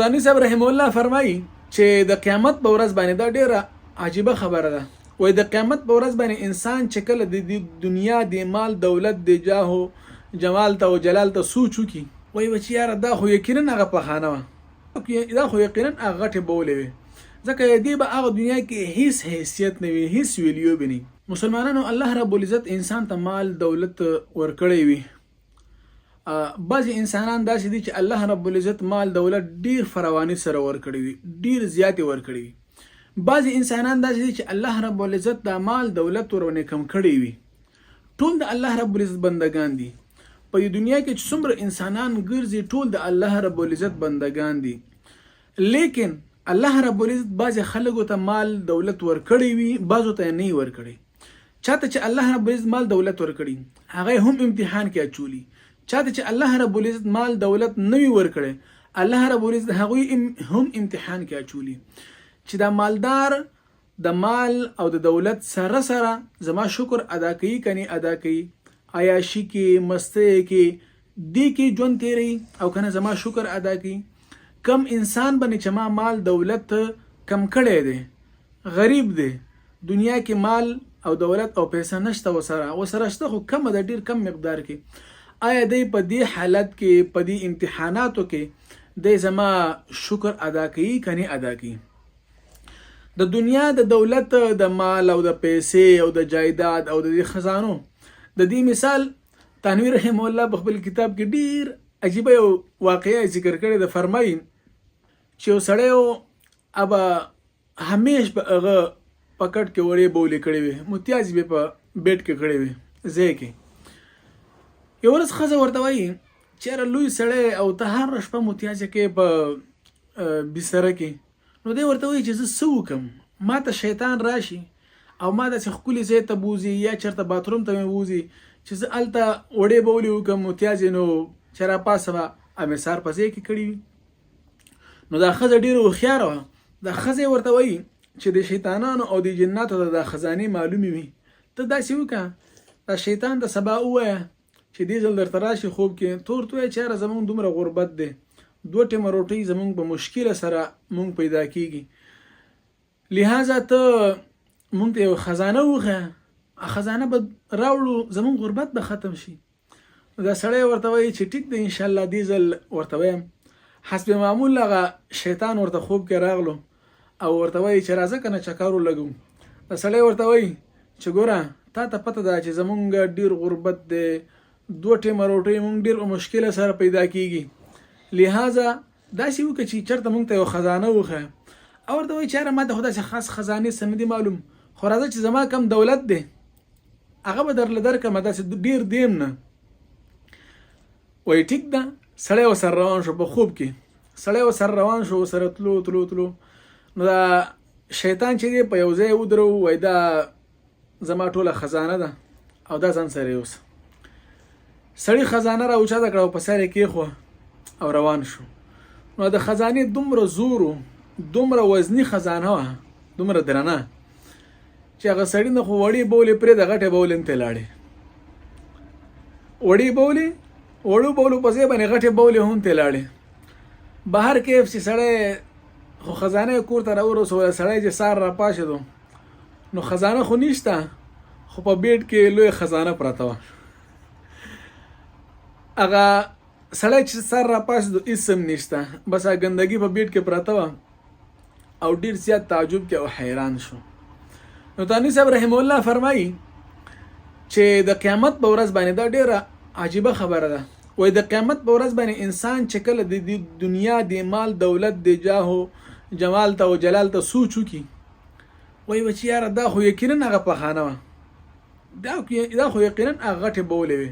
ثاني صاحب رحم الله فرمایي چې د قیامت په ورځ باندې دا ډیره عجیبه خبره ده. وای د قیامت په ورځ باندې انسان چې کله د دنیا د مال دولت د جاه جمال ته او جلال ته سوچ وکي، وای چې یاره دا خو یقینا هغه په خانه وه، دا خو یقینا هغه غټې بولې وي، ځکه دې به هغه دنیا کې هیڅ حیثیت نه وي، هیڅ ویلیو به نه. مسلمانانو الله رب العزت انسان ته مال دولت ورکړی وي. بعضې انسانان داسې دي چې الله رب العزت مال دولت ډیر فراواني سره ورکړي وي، ډیر زیاتې ورکړي وي. بعضې انسانان داسې دي چې الله رب العزت دا مال دولت ورونه کم کړی وي. ټول د الله رب العزت بندگان دي. په دې دنیا کې چې څومره انسانان ګرځي ټول د الله رب العزت بندگان دي، لیکن الله رب العزت بعضې خلکو ته مال دولت ورکړی وي، بعضو ته یې نه ورکړی. چاته چې الله رب العزت مال دولت ورکړي هغه هم امتحان کې اچولي. چاته چې الله رب العزت مال دولت نه وي ورکړی الله رب العزت هغوی هم امتحان کې اچولي چې دا مالدار د مال او د دولت سره سره زما شکر ادا کوي کني ادا کوي، عیاشي کې مستی کې دې کې ژوند تیری او کنه زما شکر ادا کوي. کم انسان باندې چې ما مال دولت کم کړی دی، غریب دی، دنیا کې مال او دولت او پیسې نشته، وسره شته خو کم ده، ډیر کم مقدار کې. آیا دی په دې حالت کې په دې امتحاناتو کې دی زما شکر ادا کوي کني ادا کوي؟ د دنیا د دولت د مال او د پیسې او د جایداد او د خزانو د دې مثال تنویر رحم الله په خپل کتاب کې ډیر عجیبه یو واقعه ذکر کړی ده. فرمایي چې یو سړی ابا همیش په هغه پکټ کې وړې بولې کړې وي، متیاز به په بیټ کې کړې وي ځای کې. یو ورځ ښځه ورته وایي چېره لوی سړی او ته هر شپه متیازه کې په بستره کې، نو دی ورته وایي چې زه څه وکړم، ما ته شیطان راشي او ما داسې ښکلي ځای ته بوځي یا چېرته باتروم ته مې بوځي چې زه هلته وړې بولې وکړم متیازې، نو چې راپاسه به امې سار په ځای کې کړي وي. نو دا ښځه ډېره هوښیاره وه. دا ښځه ورته وایي چې د شیطانانو او د جناتو د خزانې معلومې وي، ته داسې وکړه دا شیطان ته سبا ووایه چې دې ځل درته راشي خوب کې تور توی چېره زمونږ دومره غربت دی، 2 ټیمه روټۍ زمونږ په مشکله سره مونږ پیدا کېږي، لہذا ته مونږ ته یو خزانه وښیه، خزانه به راوړو زمونږ غربت به ختم شي. دا سړی ورته وایي چې ټیک دی انشاءالله دې ځل ورته وایم. حسب معمول هغه شیطان ورته خوب کې راغلو او ورته وایي چې راځه که نه چکر ولګو. دا سړی ورته وایي چې ګوره تا ته پته ده چې زمونږ ډېر غربت دی، 2 ټیمه روټۍ مونږ ډېر مشکله سره پیدا کېږي، لہذا داسې وکړه چې چېرته مونږ ته یو خزانه وښیه. او ورته وایي چې یاره ما ته خو داسې خاص خزانې څه نه دي معلوم، خو راځه چې زما کم دولت دی هغه به درله درکړم، داسې ډېر دیم نه. وایي ټیک ده. سړی ورسره روان شو، په خوب کې سړی ورسره روان شو، ورسره تلو تلو تلو. نو دا شیطان چې دی په یو ځای ودرو، وایي دا زما ټوله خزانه ده او دا ځان سره یوسه. سړی خزانه را اوچاته کړه او په سر یې کېښوه او روان شو. نو د خزانې دومره زور و، دومره وزني خزانه وه، دومره درنه چې هغه سړي نه خو وړې بولې پرېږده، غټې بولې هم ترې لاړې. وړې بولې وړو بولو په ځای باندې غټې بولې هم ترې لاړې. بهر کیف چې سړی خو خزانه یې کور ته راورسوله، سړی چې سار را پاڅېدو نو خزانه خو نشته، خو په بیټ کې لوی خزانه پرته وه. هغه سړی چې سر را پاڅېدو هېڅ هم نشته، بس هغه ګندګي په بیټ کې پرته وه او ډېر زیات تعجب کې او حیران شو. نو تانوي صاحب رحم الله فرمایي چې د قیامت په ورځ باندې دا ډېره عجیبه خبره ده. وایي د قیامت په ورځ باندې انسان چې کله د دنیا د مال دولت د جاه جمال ته او جلال ته سوچ وکي، وایي چې یاره دا خو یقینا هغه پخانه وه، دا خو یقینا هغه غټې بولې وي،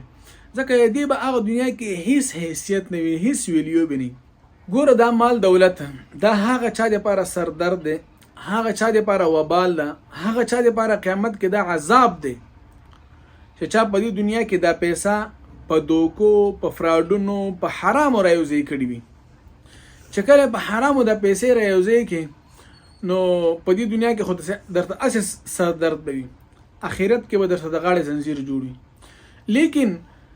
ځکه دې به هغه دنیا کې هیڅ حیثیت نه وي، هیڅ ویلیو به نه. ګوره دا مال دولت دا هغه چا دپاره سردرد دی، هغه چا دپاره وبال ده، هغه چا دپاره قیامت کې دا عذاب دی چې چا په دې دنیا کې دا پیسه په دوکو، په فراډونو، په حرامو رايوځای کړي وي. چې کله په حرامو د پیسې رايوځای کې نو په دې دنیا کې خو درته اساس سر درد وي، اخرت کې به درته د غاړې زنجیر جوړي. لیکن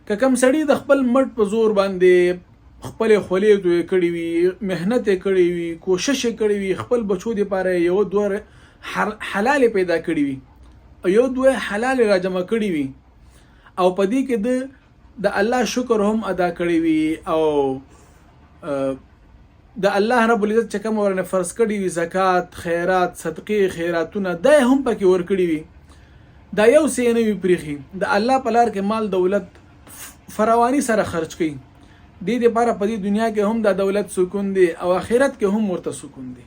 که کم سړی د خپل مټ په زور باندې خپل خولې توی کړی وي، مهنت یې کړی وي، کوشش یې کړی وي، خپل بچو دپاره یو دوه حلال پیدا کړی وي، یو دوه حلال را جمع کړی وي، او په دې کې د الله شکر هم ادا کړی وي، او د الله رب العزت چې کوم ورنه فرض کړی وي زکات، خیرات، صدقې، خیراتونه دا هم پکې ورکړي وي، دا یو څه نه وي پریخي، د الله په لار کې مال دولت فراوانی سره خرج کړي، دې لپاره په دې دنیا کې هم د دولت سکون دی او آخرت کې هم ورته سکون دی.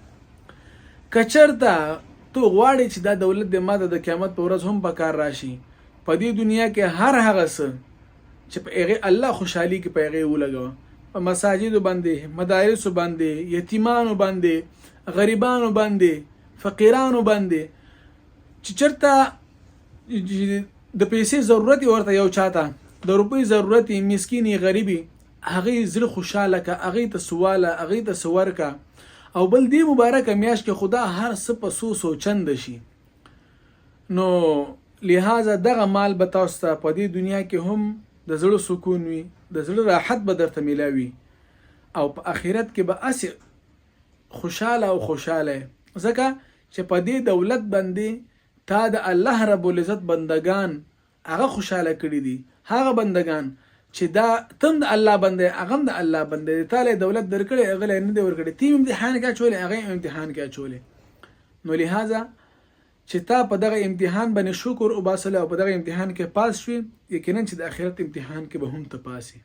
کچرته تو غواړي چې دا دولت د ماده د قیامت په ورځ هم په کار راشي، په دې دنیا کې هر هغه څه چې په هغه الله خوشحالي کې په هغه ولګوه، په مساجد باندې، مدارس باندې، یتیمانو باندې، غریبانو باندې، فقیرانو باندې، چې چرته د پیسې ضرورت ورته یو چاته د روپۍ ضرورت مسکینی غریبي هغه زړه خوشاله کا، هغه ته سواله، هغه ته سور کا، او بل دی مبارک میاش کې خدا هر څه په سوچند شي. نو لہذا دغه مال به تاسو ته په دې دنیا کې هم د زړه سکون وي، د زړه راحت به درته ملاوي، او په آخرت کې به اسې خوشاله او خوشاله، ځکه چې په دې دولت باندې تا د الله رب العزت بندگان هغه خوشاله کړي دي، هغه بندگان چې دا تم د الله بنده، هغه د الله بنده، تعالی دولت درکړي هغه نه دی ورکړي، تیم امتحان کې چولې هغه امتحان کې چولې. نو لہذا چې تا په دغه امتحان باندې شکر او باسل او په دغه امتحان کې پاس شوي، یقینا چې د آخرت امتحان کې به هم ته پاسي.